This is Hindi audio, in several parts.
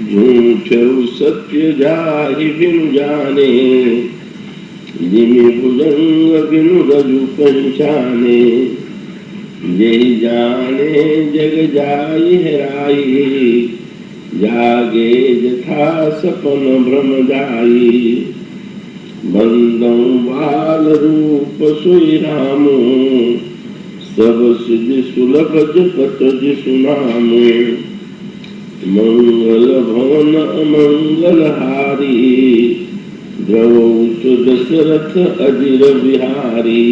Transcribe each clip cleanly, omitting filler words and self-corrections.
झूठ सत्य जाहि बिनु जाने, जिमि भुजंग बिनु रजु पंचाने, यही जाने जग जाई हेराई, जागे जथा सपन भ्रम जाई, बंदौ बाल रूप सोई रामो, सब सिद्धि सुलभ जपत जिसु नामो, मंगल भवन अमंगल हारी, द्रवौच दशरथ अजिर बिहारी।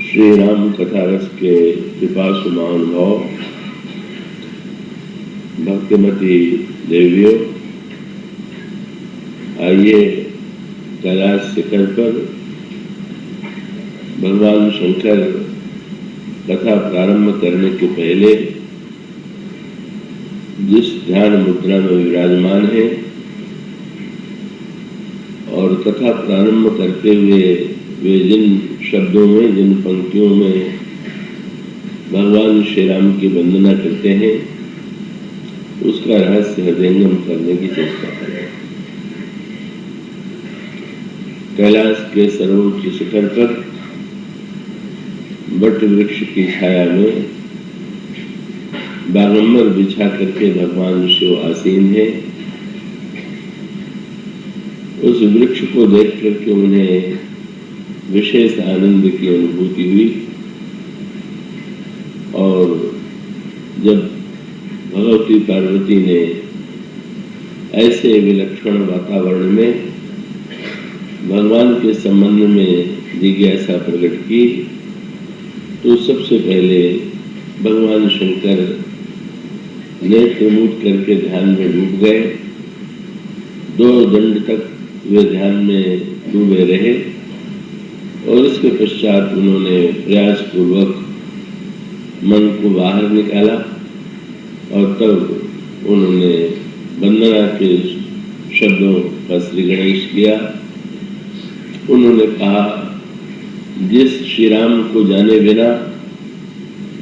श्री राम कथा रस के पिपासु महानुभाव, भक्तिमती देवियों, आइए कैलाश शिखर पर भगवान शंकर कथा प्रारंभ करने के पहले जिस ध्यान मुद्रा में विराजमान है और कथा प्रारंभ करते हुए वे जिन शब्दों में, जिन पंक्तियों में भगवान श्री राम की वंदना करते हैं, उसका रहस्य हृदयंगम करने की चेष्टा करें। कैलाश के सर्वोच्च शिखर पर वट वृक्ष की छाया में बागंबर बिछा करके भगवान शिव आसीन है। उस वृक्ष को देख करके उन्हें विशेष आनंद की अनुभूति हुई और जब भगवती पार्वती ने ऐसे विलक्षण वातावरण में भगवान के संबंध में जिज्ञासा प्रकट की तो सबसे पहले भगवान शंकर नेत्र मूट करके ध्यान में डूब गए। 2 दंड तक वे ध्यान में डूबे रहे और इसके पश्चात उन्होंने प्रयास पूर्वक मन को बाहर निकाला और तब उन्होंने वंदना के शब्दों का श्री गणेश किया। उन्होंने कहा, जिस श्री राम को जाने बिना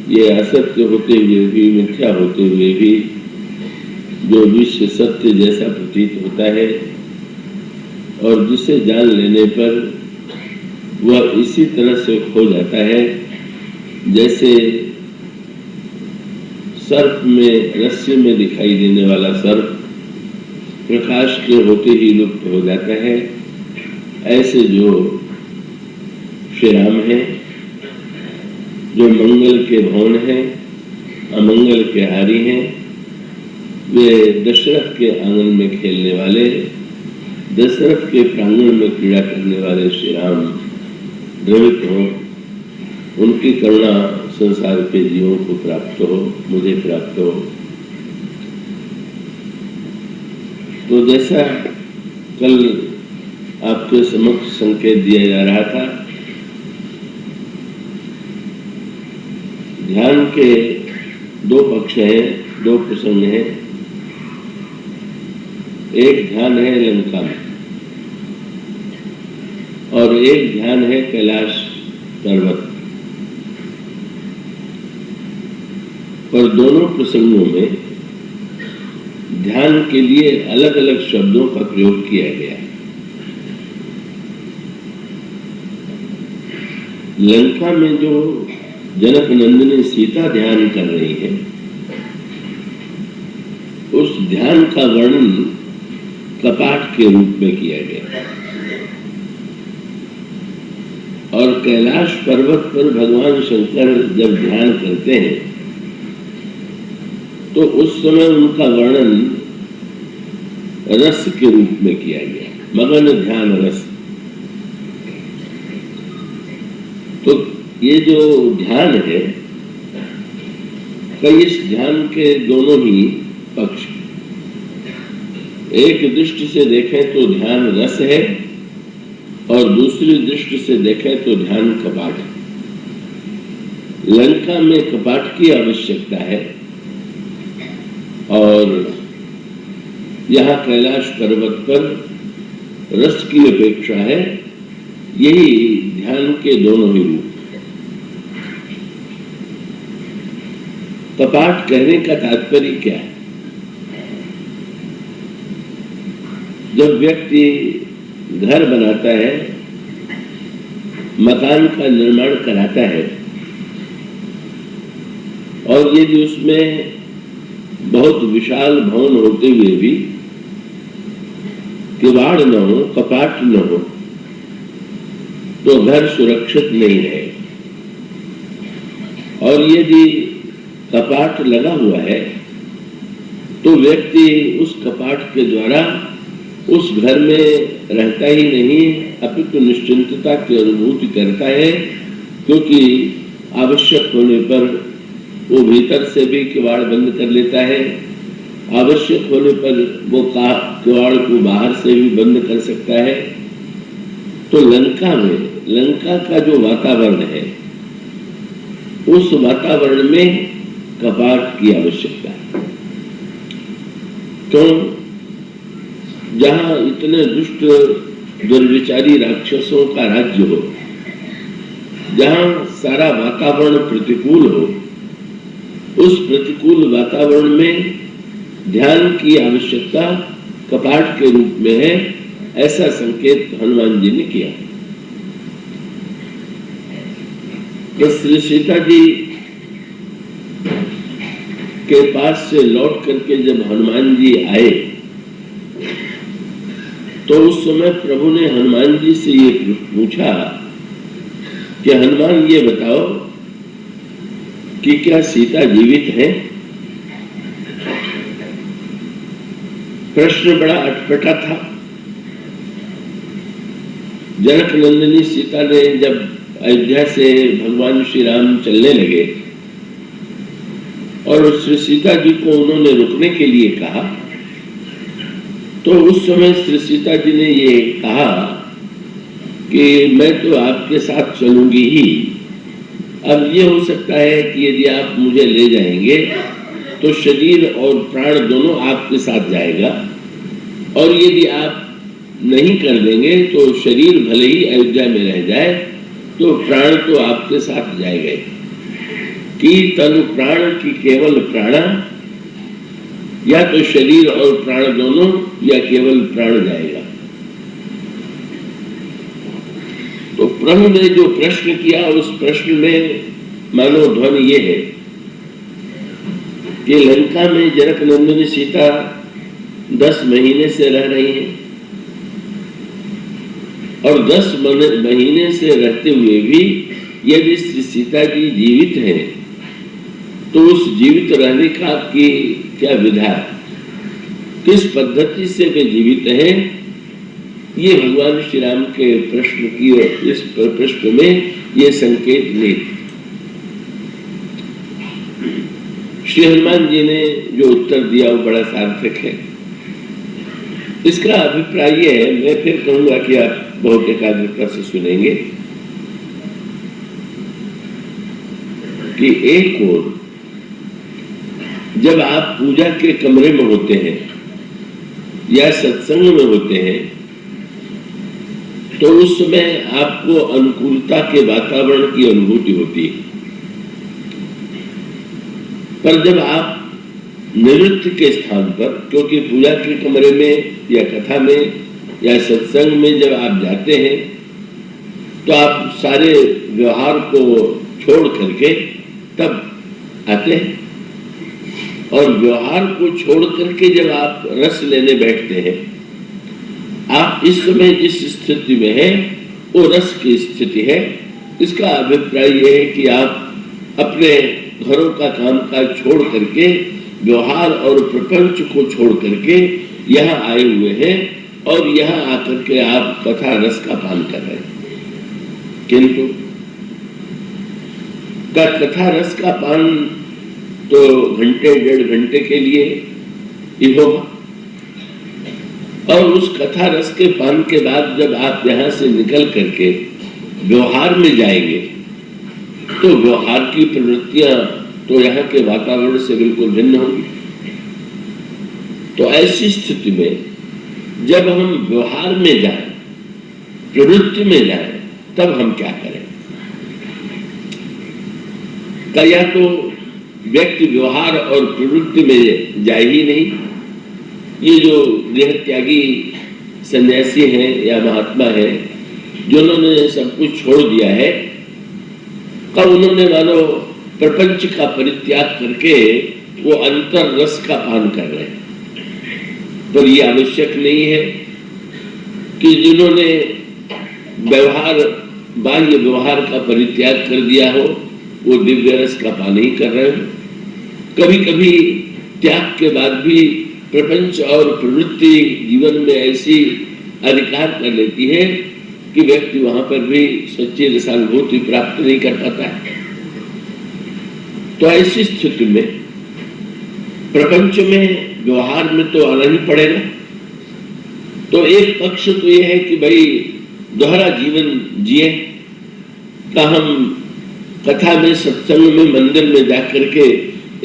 ये असत्य होते हुए भी, मिथ्या होते हुए भी जो विश्व सत्य जैसा प्रतीत होता है और जिसे जान लेने पर वह इसी तरह से खो जाता है जैसे सर्प में, रस्सी में दिखाई देने वाला सर्प प्रकाश के होते ही लुप्त हो जाता है। ऐसे जो श्री राम है, जो मंगल के भवन हैं, अमंगल के हारी हैं, वे दशरथ के आंगन में खेलने वाले, दशरथ के प्रांगण में क्रीड़ा करने वाले श्री राम द्रवित हो, उनकी करुणा संसार के जीवों को प्राप्त हो, मुझे प्राप्त हो। तो जैसा कल आपके समक्ष संकेत दिया जा रहा था, ध्यान के 2 पक्ष हैं, 2 प्रसंग हैं। एक ध्यान है लंका में और एक ध्यान है कैलाश पर्वत। पर दोनों प्रसंगों में ध्यान के लिए अलग अलग शब्दों का प्रयोग किया गया है। लंका में जो जनक नंदिनी सीता ध्यान कर रही है, उस ध्यान का वर्णन कपाट के रूप में किया गया और कैलाश पर्वत पर भगवान शंकर जब ध्यान करते हैं तो उस समय उनका वर्णन रस के रूप में किया गया, मगन ध्यान रस। तो ये जो ध्यान है, कई इस ध्यान के दोनों ही पक्ष, एक दृष्टि से देखें तो ध्यान रस है और दूसरी दृष्टि से देखें तो ध्यान कपाट है। लंका में कपाट की आवश्यकता है और यहाँ कैलाश पर्वत पर रस की अपेक्षा है। यही ध्यान के दोनों ही रूप। कपाट कहने का तात्पर्य क्या है? जब व्यक्ति घर बनाता है, मकान का निर्माण कराता है, और यदि उसमें बहुत विशाल भवन होते हुए भी किवाड़ न हो, कपाट न हो, तो घर सुरक्षित नहीं रहे। और यदि कपाट लगा हुआ है तो व्यक्ति उस कपाट के द्वारा उस घर में रहता ही नहीं, अपितु निश्चिंतता की अनुभूति करता है, क्योंकि आवश्यक होने पर वो भीतर से भी किवाड़ बंद कर लेता है, आवश्यक होने पर वो किवाड़ को बाहर से भी बंद कर सकता है। तो लंका का जो वातावरण है, उस वातावरण में कपाट की आवश्यकता है। तो जहां इतने दुष्ट दुर्विचारी राक्षसों का राज्य हो, जहां सारा वातावरण प्रतिकूल हो, उस प्रतिकूल वातावरण में ध्यान की आवश्यकता कपाट के रूप में है, ऐसा संकेत हनुमान जी ने किया। तो श्री सीता जी के पास से लौट करके जब हनुमान जी आए, तो उस समय प्रभु ने हनुमान जी से ये पूछा कि हनुमान ये बताओ कि क्या सीता जीवित है? प्रश्न बड़ा अटपटा था। जनक नंदिनी सीता ने जब अयोध्या से भगवान श्री राम चलने लगे और श्री सीता जी को उन्होंने रुकने के लिए कहा, तो उस समय श्री सीता जी ने ये कहा कि मैं तो आपके साथ चलूंगी ही। अब ये हो सकता है कि यदि आप मुझे ले जाएंगे तो शरीर और प्राण दोनों आपके साथ जाएगा, और यदि आप नहीं कर देंगे तो शरीर भले ही अयोध्या में रह जाए तो प्राण तो आपके साथ जाएगा। कि तनु प्राण की केवल प्राणा, या तो शरीर और प्राण दोनों, या केवल प्राण जाएगा। तो प्रभु ने जो प्रश्न किया, उस प्रश्न में मानो ध्वनि ये है कि लंका में जनक नंदिनी सीता 10 महीने से रह रही हैं, और 10 महीने से रहते हुए भी यदि श्री सीता जी जीवित हैं, तो उस जीवित रहने का की क्या विधा, किस पद्धति से वे जीवित हैं, ये भगवान श्री राम के प्रश्न की, इस प्रश्न में ये संकेत नहीं। श्री हनुमान जी ने जो उत्तर दिया वो बड़ा सार्थक है। इसका अभिप्राय ये है, मैं फिर कहूंगा कि आप बहुत एकाग्रता से सुनेंगे, कि एक ओर जब आप पूजा के कमरे में होते हैं या सत्संग में होते हैं, तो उस समय आपको अनुकूलता के वातावरण की अनुभूति होती है। पर जब आप निवृत्ति के स्थान पर, क्योंकि पूजा के कमरे में या कथा में या सत्संग में जब आप जाते हैं, तो आप सारे व्यवहार को छोड़ करके तब आते हैं, और व्यवहार को छोड़ करके जब आप रस लेने बैठते हैं, आप इस समय जिस स्थिति में हैं वो रस की स्थिति है। इसका अभिप्राय यह है कि आप अपने घरों का कामकाज छोड़ करके, व्यवहार और प्रपंच को छोड़ करके यहाँ आए हुए हैं, और यहाँ आकर के आप कथा रस का पान कर रहे हैं। किंतु कथा रस का पान तो घंटे 1.5 घंटे के लिए ही होगा, और उस कथा रस के पान के बाद जब आप यहाँ से निकल करके व्यवहार में जाएंगे, तो व्यवहार की प्रवृत्तियां तो यहाँ के वातावरण से बिल्कुल भिन्न होंगी। तो ऐसी स्थिति में जब हम व्यवहार में जाएं, प्रवृत्ति में जाएं, तब हम क्या करें? या तो व्यक्ति व्यवहार और प्रवृत्ति में जाए ही नहीं। ये जो देह त्यागी सन्यासी हैं या महात्मा हैं, जिन्होंने सब कुछ छोड़ दिया है, कब उन्होंने मानो प्रपंच का परित्याग करके वो अंतर रस का पान कर रहे हैं। पर ये आवश्यक नहीं है कि जिन्होंने व्यवहार, बाह्य व्यवहार का परित्याग कर दिया हो, वो दिव्य रस का पान ही कर रहे हो। कभी कभी त्याग के बाद भी प्रपंच और प्रवृत्ति जीवन में ऐसी अधिकार कर लेती है कि व्यक्ति वहां पर भी सच्ची रसानुभूति प्राप्त नहीं कर पाता है। तो ऐसी स्थिति में प्रपंच में, व्यवहार में तो आना ही पड़ेगा। तो एक पक्ष तो यह है कि भाई दोहरा जीवन जिए, का हम कथा में, सत्संग में, मंदिर में जाकर के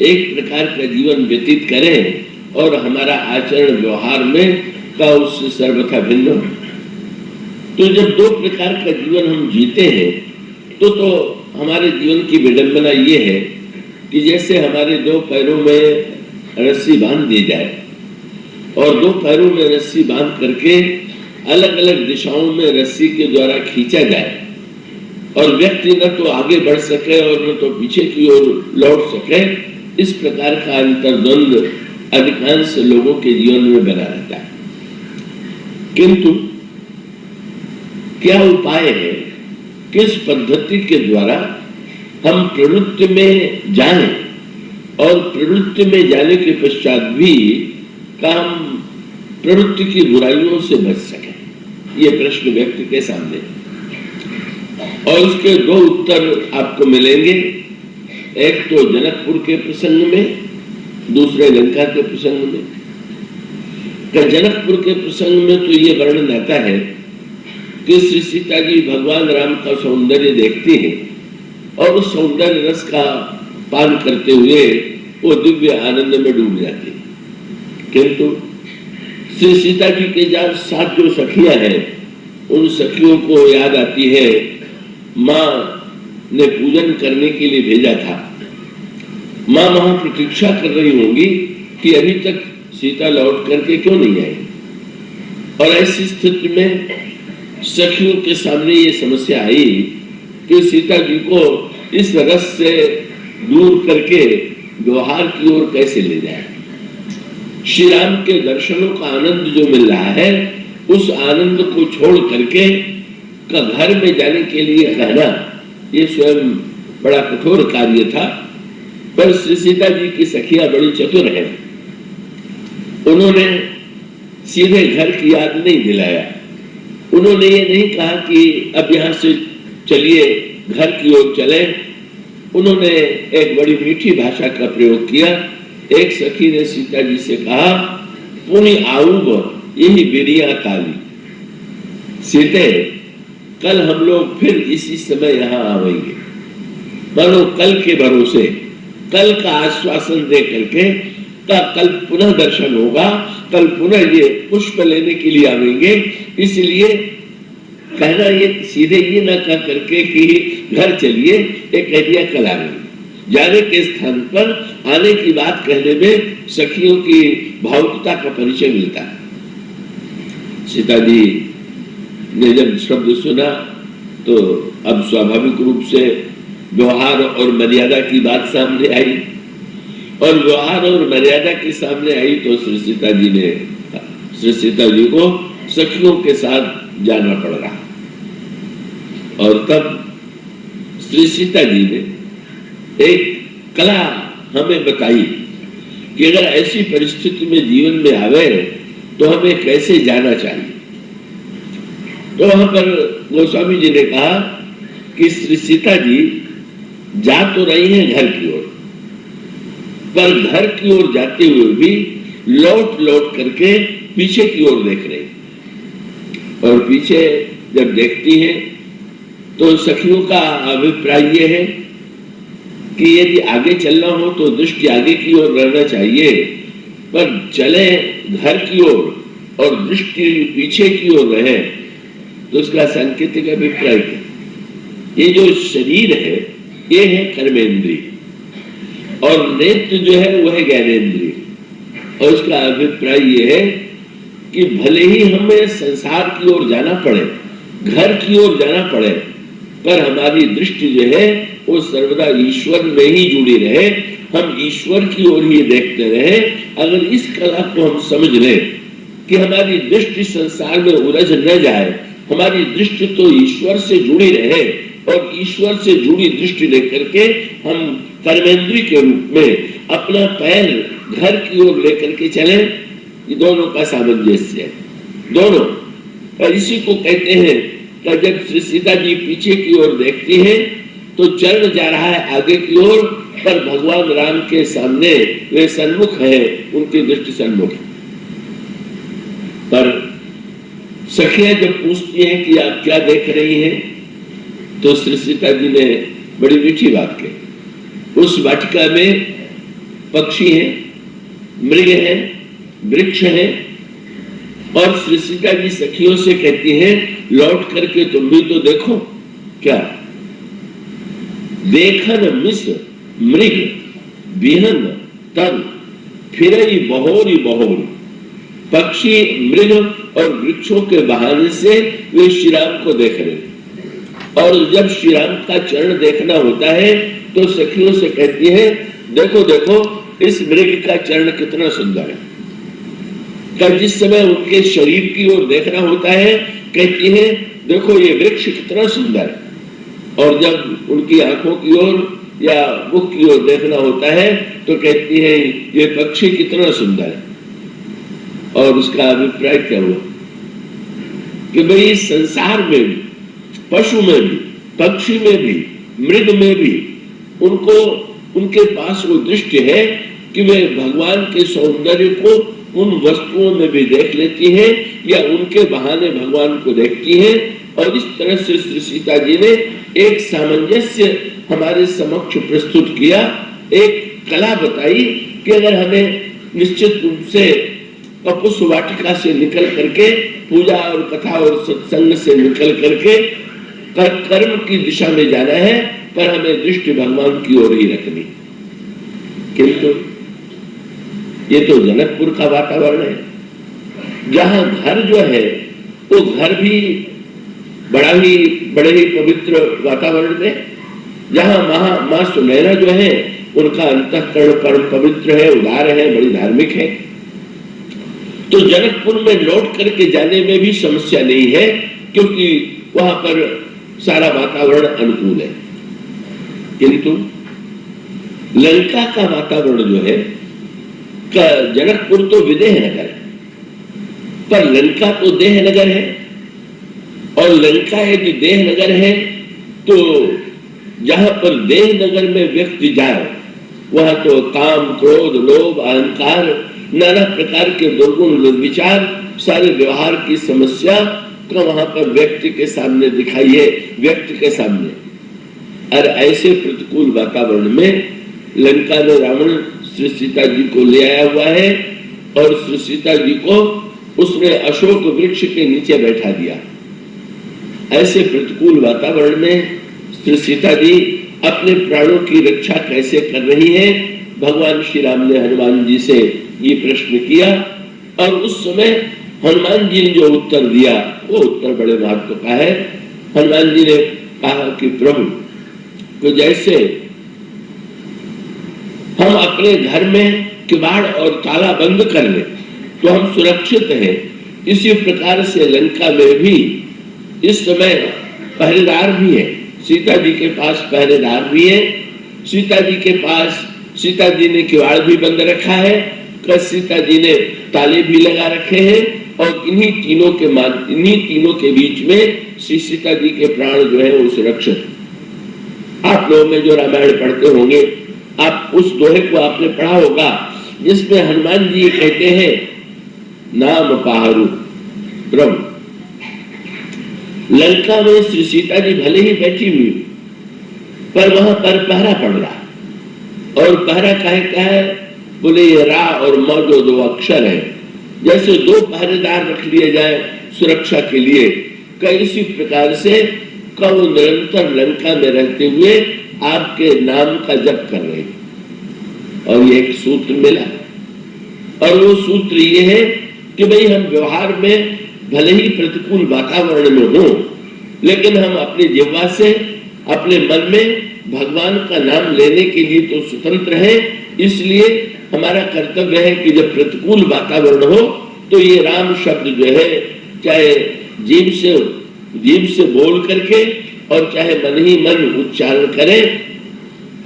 एक प्रकार का जीवन व्यतीत करें और हमारा आचरण व्यवहार में का उससे सर्वथा भिन्न हो। तो जब दो प्रकार का जीवन हम जीते हैं तो हमारे जीवन की विडंबना ये है कि जैसे हमारे दो पैरों में रस्सी बांध दी जाए और दो पैरों में रस्सी बांध करके अलग अलग दिशाओं में रस्सी के द्वारा खींचा जाए और व्यक्ति न तो आगे बढ़ सके और न तो पीछे की ओर लौट सके, इस प्रकार का अंतर्द्वंद अधिकांश लोगों के जीवन में बना रहता है। किंतु क्या उपाय है, किस पद्धति के द्वारा हम प्रवृत्ति में जाएं और प्रवृत्ति में जाने के पश्चात भी काम प्रवृत्ति की बुराइयों से बच सके? ये प्रश्न व्यक्ति के सामने और उसके दो उत्तर आपको मिलेंगे। एक तो जनकपुर के प्रसंग में, दूसरे लंका के प्रसंग में। जनकपुर के प्रसंग में तो ये वर्णन आता है कि श्री सीता जी भगवान राम का सौंदर्य देखती हैं और उस सौंदर्य रस का पान करते हुए वो दिव्य आनंद में डूब जाती है। किंतु श्री सीता जी के साथ जो सखियां हैं, उन सखियों को याद आती है माँ ने पूजन करने के लिए भेजा था। माँ वहां प्रतीक्षा कर रही होंगी कि अभी तक सीता लौट करके क्यों नहीं आई। और ऐसी स्थिति में सखियों के सामने ये समस्या आई कि सीता जी को इस रस से दूर करके व्यवहार की ओर कैसे ले जाए। श्री राम के दर्शनों का आनंद जो मिल रहा है, उस आनंद को छोड़ करके का घर में जाने के लिए कहना, ये स्वयं बड़ा कठोर कार्य था। पर श्री सीता जी की सखियां बड़ी चतुर है, उन्होंने सीधे घर की याद नहीं दिलाया। उन्होंने ये नहीं कहा कि अब यहाँ से चलिए घर की ओर चले। उन्होंने एक बड़ी मीठी भाषा का प्रयोग किया। एक सखी ने सीता जी से कहा, पुनि आऊब यही बिरिया काली। सीते, कल हम लोग फिर इसी समय यहाँ आवेंगे। मानो कल के भरोसे, कल का आश्वासन दे करके का कल पुनः दर्शन होगा, कल पुनः ये पुष्प लेने के लिए आवेंगे। इसलिए कहना ये सीधे ये ना कह करके कि घर चलिए, एक कह दिया कल आवेंगे। जाने के स्थान पर आने की बात कहने में सखियों की भावुकता का परिचय मिलता है। सीता जी ने जब शब्द सुना तो अब स्वाभाविक रूप से व्यवहार और मर्यादा की बात सामने आई, और व्यवहार और मर्यादा के सामने आई तो श्री सीता जी को सखियों के साथ जाना पड़ रहा। और तब श्री सीता जी ने एक कला हमें बताई कि अगर ऐसी परिस्थिति में जीवन में आवे तो हमें कैसे जाना चाहिए। तो वहां पर गोस्वामी जी ने कहा कि श्री सीता जी जा तो रही हैं घर की ओर, पर घर की ओर जाते हुए भी लौट लौट करके पीछे की ओर देख रही, और पीछे जब देखती हैं तो सखियों का अभिप्राय यह है कि यदि आगे चलना हो तो दृष्टि आगे की ओर रहना चाहिए, पर चले घर की ओर और दृष्टि पीछे की ओर रहे तो उसका सांकेतिक अभिप्राय क्या? ये जो शरीर है ये है कर्मेंद्रिय, और नेत्र जो है वह है ज्ञानेंद्रिय। और उसका अभिप्राय ये है कि भले ही हमें संसार की ओर जाना पड़े, घर की ओर जाना पड़े, पर हमारी दृष्टि जो है वो सर्वदा ईश्वर में ही जुड़ी रहे, हम ईश्वर की ओर ही देखते रहे। अगर इस कला को हम समझ लें कि हमारी दृष्टि संसार में उलझ न जाए, हमारी दृष्टि तो ईश्वर से जुड़ी रहे, और ईश्वर से जुड़ी दृष्टि लेकर के हम कर्मेंद्रिय के रूप में अपना पैर घर की ओर लेकर के चले, ये दोनों का सामंजस्य है, दोनों। और इसी को कहते हैं कि जब श्री सीता जी पीछे की ओर देखती है तो चरण जा रहा है आगे की ओर, पर भगवान राम के सामने वे सन्मुख है, उनकी दृष्टि सन्मुख है। पर सखियां जब पूछती हैं कि आप क्या देख रही हैं, तो श्री सीता जी ने बड़ी मीठी बात कही। उस वाटिका में पक्षी हैं, मृग हैं, वृक्ष हैं, और श्री सीता जी सखियों से कहती हैं लौट करके तुम भी तो देखो। क्या? देखन मिस मृग बिहन तन फिरई बहोरी बहोरी। पक्षी, मृग और वृक्षों के बहाने से वे श्री राम को देख रहे, और जब श्री राम का चरण देखना होता है तो सखियों से कहती है देखो देखो इस मृग का चरण कितना सुंदर है। तब जिस समय उनके शरीर की ओर देखना होता है कहती है देखो ये वृक्ष कितना सुंदर है, और जब उनकी आंखों की ओर या मुख की ओर देखना होता है तो कहती है ये पक्षी कितना सुंदर है। और उसका अभिप्राय क्या हुआ कि भाई संसार में भी, पशु में भी, पक्षी में भी, मृग में भी उनको, उनके पास वो दृष्टि है कि वे भगवान के सौंदर्य को उन वस्तुओं में भी देख लेती हैं या उनके बहाने भगवान को देखती हैं। और इस तरह से श्री सीता जी ने एक सामंजस्य हमारे समक्ष प्रस्तुत किया, एक कला बताई कि अगर हमें निश्चित रूप से कपुस वाटिका से निकल करके, पूजा और कथा और सत्संग से निकल करके कर्म की दिशा में जाना है, पर हमें दृष्टि भगवान की ओर ही रखनी। किंतु ये तो जनकपुर का वातावरण है, जहां घर जो है वो घर भी बड़े ही पवित्र वातावरण में, जहां माँ सुनैना जो है उनका अंतःकरण परम पवित्र है, उदार है, बड़ी धार्मिक है। तो जनकपुर में लौट करके जाने में भी समस्या नहीं है, क्योंकि वहां पर सारा वातावरण अनुकूल है। किंतु लंका का वातावरण जो है, जनकपुर तो विदेह नगर है, पर लंका तो देह नगर है, और लंका यदि देह नगर है तो जहां पर देह नगर में व्यक्ति जाए वहां तो काम, क्रोध, लोभ, अहंकार, नाना प्रकार के दुर्गुण, दुर्विचार, सारे व्यवहार की समस्या को वहां पर व्यक्ति के सामने दिखाइए, व्यक्ति के सामने। और ऐसे प्रतिकूल वातावरण में लंका में रावण श्री सीता जी को ले आया हुआ है, और श्री सीता जी को उसने अशोक वृक्ष के नीचे बैठा दिया। ऐसे प्रतिकूल वातावरण में श्री सीता जी अपने प्राणों की रक्षा कैसे कर रही हैं? भगवान श्री राम ने हनुमान जी से ये प्रश्न किया, और उस समय हनुमान जी ने जो उत्तर दिया वो उत्तर बड़े महत्व का है। हनुमान जी ने कहा कि प्रभु, तो जैसे हम अपने घर में किवाड़ और ताला बंद कर ले तो हम सुरक्षित हैं, इसी प्रकार से लंका में भी इस समय पहरेदार भी है। सीता जी के पास पहरेदार भी है, सीता जी के पास, सीता जी ने किवाड़ भी बंद रखा है, सीता जी ने ताले भी लगा रखे हैं, और इन्हीं तीनों के बीच में श्री सीता जी के प्राण जो है वो सुरक्षित। आप लोगों में जो रामायण पढ़ते होंगे, आप उस दोहे को आपने पढ़ा होगा जिसमें हनुमान जी कहते हैं नाम पाहरू ब्रह्म। लंका में श्री सीता जी भले ही बैठी हुई, पर वहां पर पहरा पड़ रहा, और पहरा काहे का है? बोले ये रा और म जो दो अक्षर है, जैसे दो पहरेदार रख लिए जाए सुरक्षा के लिए, इसी प्रकार से का वो निरंतर लंका में रहते हुए आपके नाम का जप कर रहे हैं। और ये एक सूत्र मिला, और वो सूत्र ये है कि भाई हम व्यवहार में भले ही प्रतिकूल वातावरण में हो, लेकिन हम अपनी जिह्वा से, अपने मन में भगवान का नाम लेने के लिए तो स्वतंत्र है। इसलिए हमारा कर्तव्य है कि जब प्रतिकूल वातावरण हो तो ये राम शब्द जो है, चाहे जीभ से बोल करके और चाहे मन ही मन उच्चारण करें,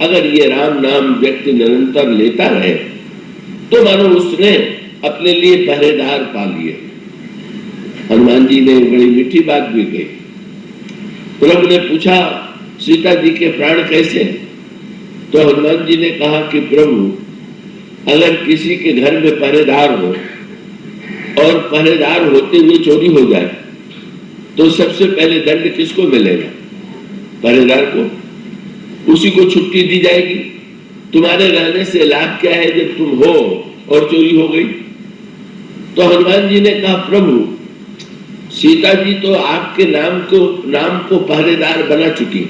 अगर ये राम नाम व्यक्ति निरंतर लेता रहे तो मानो उसने अपने लिए पहरेदार पा लिए। हनुमान जी ने बड़ी मीठी बात भी कही। प्रभु ने पूछा सीता जी के प्राण कैसे? तो हनुमान जी ने कहा कि प्रभु, अगर किसी के घर में पहरेदार हो और पहरेदार होते हुए चोरी हो जाए तो सबसे पहले दंड किसको मिलेगा? पहरेदार को। उसी को छुट्टी दी जाएगी। तुम्हारे रहने से लाभ क्या है जब तुम हो और चोरी हो गई? तो हनुमान जी ने कहा प्रभु, सीता जी तो आपके नाम को पहरेदार बना चुकी,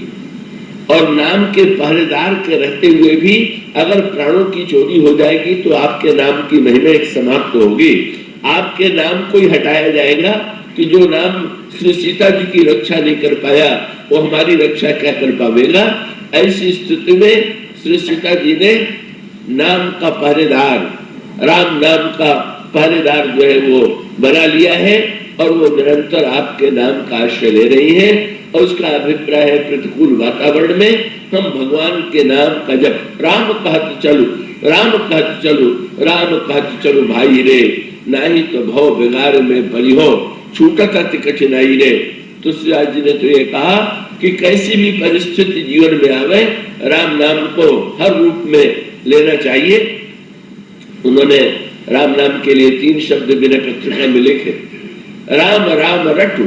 और नाम के पहरेदार के रहते हुए भी अगर प्राणों की चोरी हो जाएगी तो आपके नाम की महिमा एक समाप्त होगी। आपके नाम को ही हटाया जाएगा कि जो नाम श्री सीता जी की रक्षा नहीं कर पाया वो हमारी रक्षा क्या कर पावेगा। ऐसी स्थिति में श्री सीता जी ने नाम का पहरेदार, राम नाम का पहरेदार जो है वो बना लिया है, और वो निरंतर आपके नाम का आश्रय ले रही है। और उसका अभिप्राय है प्रतिकूल वातावरण में हम भगवान के नाम का जप, राम कहत चलो, राम कहत चलो, राम कहत चलो भाई रे, नहीं तो भव बिगाड़ में परी हो, छूटत अति कठिनाई रे। तुलसीदास जी ने तो ये कहा कि कैसी भी परिस्थिति जीवन में आवे, राम नाम को हर रूप में लेना चाहिए। उन्होंने राम नाम के लिए 3 शब्द बिना पत्रिका में लिखे, राम राम रटु,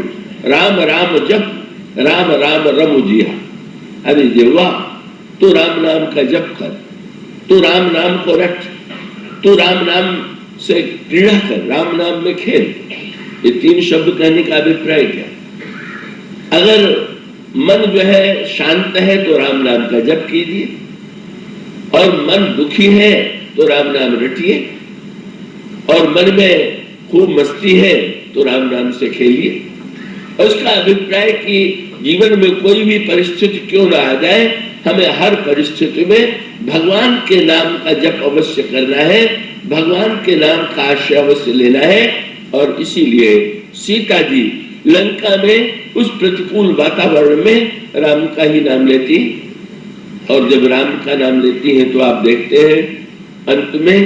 राम राम जप, राम राम रमु जिया। अरे जिह्वा, तू राम नाम का जप कर, तू राम नाम को रट, तू राम नाम से क्रीड़ा कर, राम नाम में खेल। ये 3 शब्द कहने का अभिप्राय क्या? अगर मन जो है शांत है तो राम नाम का जप कीजिए, और मन दुखी है तो राम नाम रटिए, और मन में खूब मस्ती है तो राम नाम से खेलिए। और उसका अभिप्राय कि जीवन में कोई भी परिस्थिति क्यों ना आ जाए, हमें हर परिस्थिति में भगवान के नाम का जप अवश्य करना है, भगवान के नाम का आश्रय अवश्य लेना है। और इसीलिए सीता जी लंका में उस प्रतिकूल वातावरण में राम का ही नाम लेती, और जब राम का नाम लेती हैं तो आप देखते हैं अंत में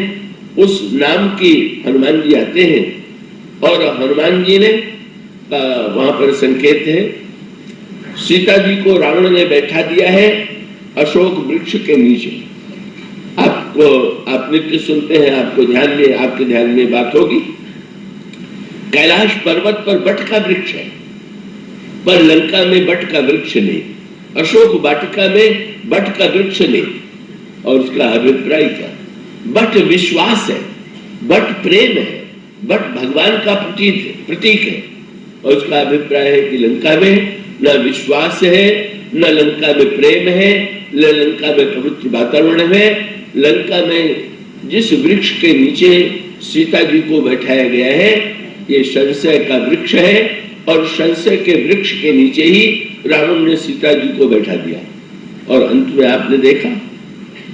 उस नाम की हनुमान जी आते हैं, और हनुमान जी ने वहां पर संकेत है, सीता जी को रावण ने बैठा दिया है अशोक वृक्ष के नीचे। आप नित्य सुनते हैं, आपके ध्यान में बात होगी, कैलाश पर्वत पर बट का वृक्ष है, पर लंका में बट का वृक्ष नहीं, अशोक वाटिका में बट का वृक्ष नहीं। और उसका अभिप्राय क्या? बट विश्वास है, बट प्रेम है, बट भगवान का प्रतीक है। और उसका अभिप्राय है कि लंका में न विश्वास है, न लंका में प्रेम है, न लंका में पवित्र वातावरण है। लंका में जिस वृक्ष के नीचे सीता जी को बैठाया गया है ये संशय का वृक्ष है, और संशय के वृक्ष के नीचे ही रावण ने सीता जी को बैठा दिया। और अंत में आपने देखा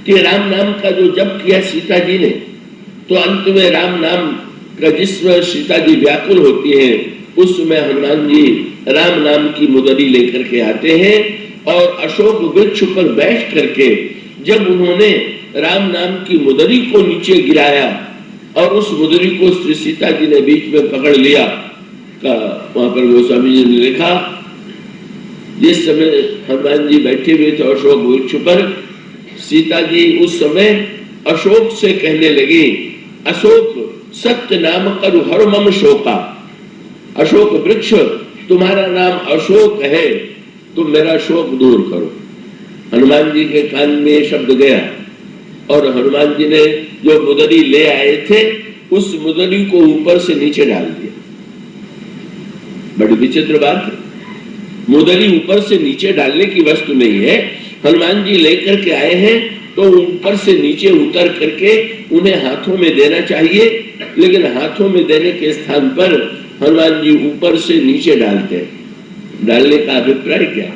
कि राम नाम का जो जप किया सीता जी ने, तो अंत में राम नाम का जिसमें सीता जी व्याकुल होती है उस समय हनुमान जी राम नाम की मुदरी लेकर के आते हैं, और अशोक वृक्ष पर बैठ करके जब उन्होंने राम नाम की मुदरी को नीचे गिराया और उस मुदरी को श्री सीता जी ने बीच में पकड़ लिया, वहां पर गोस्वामी जी ने लिखा, जिस समय हनुमान जी बैठे हुए थे अशोक वृक्ष पर, सीता जी उस समय अशोक से कहने लगी, अशोक सत्य नाम करु हर मम शोका। अशोक वृक्ष तुम्हारा नाम अशोक है, तुम मेरा शोक दूर करो। हनुमान जी के कान में ये शब्द गया, और हनुमान जी ने जो मुदरी ले आए थे उस मुदरी को ऊपर से नीचे डाल दिया। बड़ी विचित्र बात है। मुदरी ऊपर से नीचे डालने की वस्तु नहीं है। हनुमान जी लेकर के आए हैं तो ऊपर से नीचे उतर करके उन्हें हाथों में देना चाहिए, लेकिन हाथों में देने के स्थान पर हनुमान जी ऊपर से नीचे डालते हैं। डालने का अभिप्राय क्या?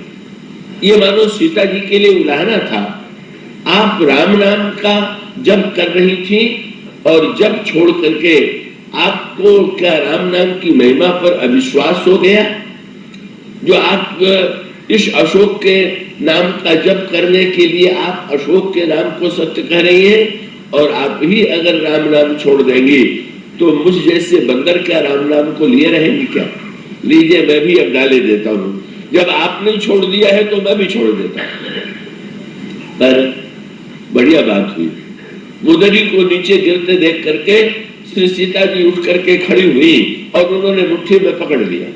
ये मानो सीता जी के लिए उलाहना था। आप राम नाम का जप कर रही थी और जब छोड़ करके आपको क्या राम नाम की महिमा पर अविश्वास हो गया? जो आप इस अशोक के नाम का जप करने के लिए आप अशोक के नाम को सत्य कह रही हैं, और आप ही अगर राम नाम छोड़ देंगी तो मुझ जैसे बंदर क्या राम नाम को लिए रहेंगी क्या? लीजिए, मैं भी अब डाले देता हूं। जब आपने छोड़ दिया है तो मैं भी छोड़ देता हूं। पर बढ़िया बात हुई। मुदरी को नीचे गिरते देख करके श्री सीता जी उठ करके खड़ी हुई और उन्होंने मुट्ठी में पकड़ लिया।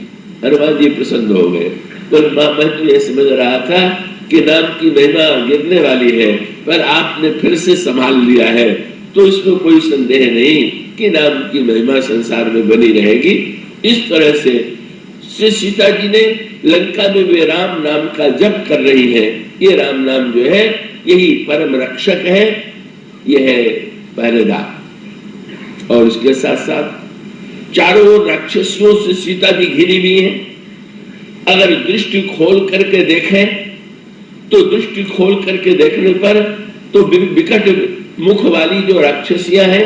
हनुमान जी प्रसन्न हो गए। पर मैं तो ये समझ रहा था कि नाम की महिमा गिरने वाली है, पर आपने फिर से संभाल लिया है, तो इसमें कोई संदेह नहीं कि नाम की महिमा संसार में बनी रहेगी। इस तरह से श्री सीता जी ने लंका में वे राम नाम का जप कर रही है। ये राम नाम जो है यही परम रक्षक है, यह है पहरेदार। और इसके साथ साथ चारों ओर राक्षसियों से सीता जी घिरी हुई है। अगर दृष्टि खोल करके देखें तो दृष्टि खोल करके देखने पर तो विकट मुख वाली जो राक्षसियां हैं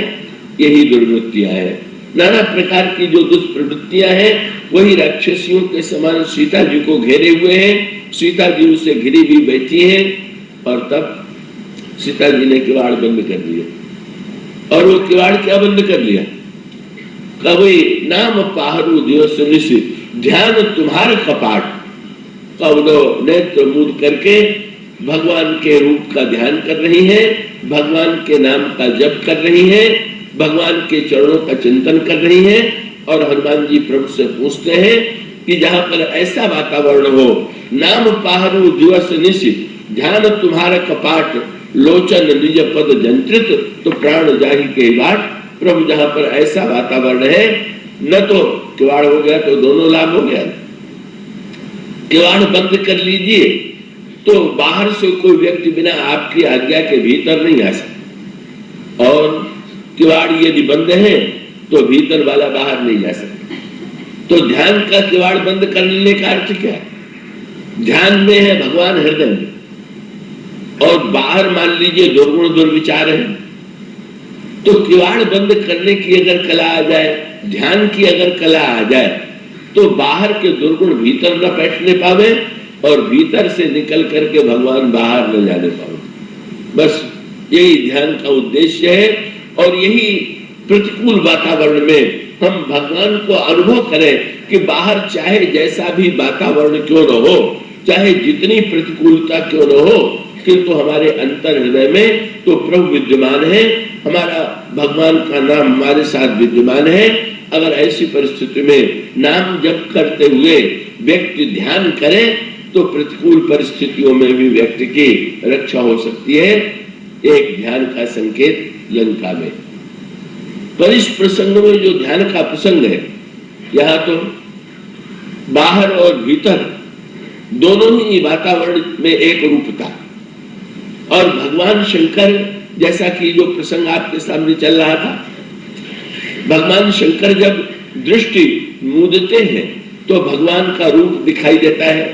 यही दुर्वृत्तियां हैं। नाना प्रकार की जो दुष्प्रवृत्तियां हैं वही राक्षसियों के समान सीता जी को घेरे हुए हैं। सीता जी उसे घिरी भी बैठी हैं और तब सीता जी ने किवाड़ बंद कर दिया। और वो किवाड़ क्या बंद कर लिया? कवि नाम पाहरू दिवस निशि ध्यान तुम्हारे कपाट। कवनो नेत्र मूंद करके भगवान के रूप का ध्यान कर रही है, भगवान के नाम का जप कर रही है, भगवान के चरणों का चिंतन कर रही है। और हनुमान जी प्रभु से पूछते हैं कि जहां पर ऐसा वातावरण हो, नाम पाहरू दिवस निशि ध्यान तुम्हारा कपाट, लोचन निज पद जंत्रित तो प्राण जाहि के बाट। प्रभु जहां पर ऐसा वातावरण है, न तो किवाड़ हो गया तो दोनों लाभ हो गया। किवाड़ बंद कर लीजिए तो बाहर से कोई व्यक्ति बिना आपकी आज्ञा के भीतर नहीं आ सकता, और किवाड़ यदि बंद है तो भीतर वाला बाहर नहीं जा सकता। तो ध्यान का किवाड़ बंद करने का अर्थ क्या है? ध्यान में है भगवान हृदय में, और बाहर मान लीजिए दुर्गुण दुर्विचार है। तो किवाड़ बंद करने की अगर कला आ जाए, ध्यान की अगर कला आ जाए, तो बाहर के दुर्गुण भीतर न बैठने पावे और भीतर से निकल करके भगवान बाहर न जाने पावे। बस यही ध्यान का उद्देश्य है। और यही प्रतिकूल वातावरण में हम भगवान को अनुभव करें कि बाहर चाहे जैसा भी वातावरण क्यों न हो, चाहे जितनी प्रतिकूलता क्यों न हो, किंतु हमारे अंतर हृदय में तो प्रभु विद्यमान है, हमारा भगवान का नाम हमारे साथ विद्यमान है। अगर ऐसी परिस्थिति में नाम जप करते हुए व्यक्ति ध्यान करे तो प्रतिकूल परिस्थितियों में भी व्यक्ति की रक्षा हो सकती है। एक ध्यान का संकेत लंका में। पर इस प्रसंग में जो ध्यान का प्रसंग है, यहाँ तो बाहर और भीतर दोनों ही वातावरण में एक रूपता। और भगवान शंकर, जैसा कि जो प्रसंग आपके सामने चल रहा था, भगवान शंकर जब दृष्टि मूंदते हैं तो भगवान का रूप दिखाई देता है,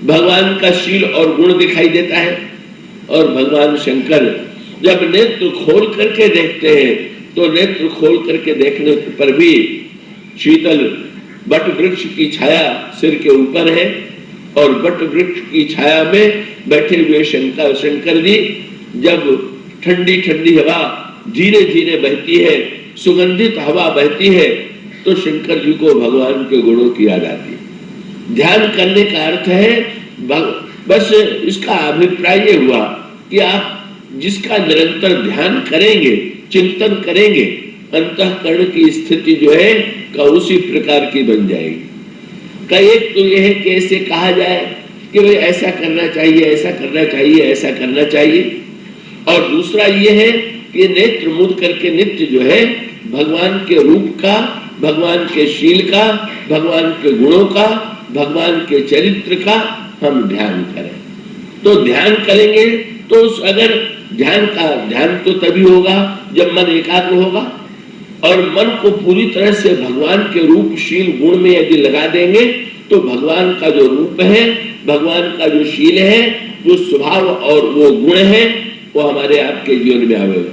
भगवान का शील और गुण दिखाई देता है। और भगवान शंकर जब नेत्र खोल करके देखते हैं तो नेत्र खोल करके देखने पर भी शीतल बट वृक्ष की छाया सिर के ऊपर है, और बट वृक्ष की छाया में बैठे हुए शंकर जी जब ठंडी ठंडी हवा धीरे धीरे बहती है, सुगंधित हवा बहती है, तो शंकर जी को भगवान के गुणों की याद आती है। ध्यान करने का अर्थ है, बस इसका अभिप्राय ये हुआ कि आप जिसका निरंतर ध्यान करेंगे, चिंतन करेंगे, अंतःकरण की स्थिति जो है का उसी प्रकार की बन जाएगी। का एक तो यह है कि ऐसे कहा जाए कि भाई ऐसा करना चाहिए, ऐसा करना चाहिए, ऐसा करना चाहिए। और दूसरा ये है कि नेत्र मूंद करके नित्य जो है भगवान के रूप का, भगवान के शील का, भगवान के गुणों का, भगवान के चरित्र का हम ध्यान करें। तो ध्यान करेंगे तो अगर ध्यान तो तभी होगा जब मन एकाग्र होगा, और मन को पूरी तरह से भगवान के रूपशील गुण में यदि लगा देंगे तो भगवान का जो रूप है, भगवान का जो शील है, जो स्वभाव और वो गुण है, वो हमारे आपके जीवन में आवेगा।